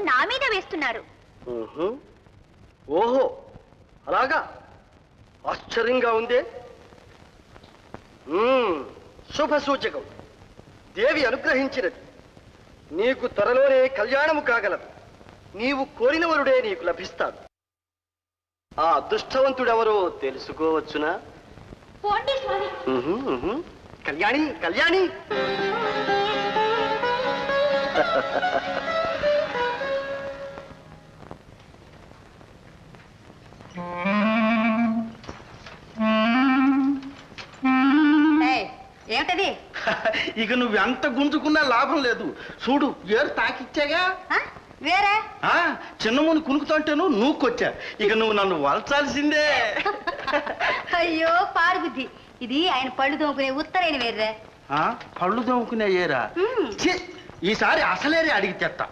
నా మీద వేస్తున్నారు. ఓహో అలాగా, ఆశ్చర్యంగా ఉందే. శుభ సూచకం. దేవి అనుగ్రహించినది. నీకు త్వరలోనే కళ్యాణము కాగలదు. నీవు కోరిన వరుడే నీకు లభిస్తాడు. ఆ అదృష్టవంతుడెవరో తెలుసుకోవచ్చునా? కళ్యాణి, కళ్యాణి. ఏమిటది? ఇక నువ్వు ఎంత గుంజుకున్నా లాభం లేదు. చూడు, ఏరు తాకిచ్చాగా. వేరే చిన్నముని కునుకుతుంటేను నూకొచ్చా. ఇక నువ్వు నన్ను వలచాల్సిందే. అయ్యో పాడుబుద్ధి, ఇది ఆయన పళ్ళు దోముకునే ఉత్తరైన వేర్రా. పళ్ళు దోముకునే ఏరా? ఈసారి అసలేరే అడిగి తెస్తా.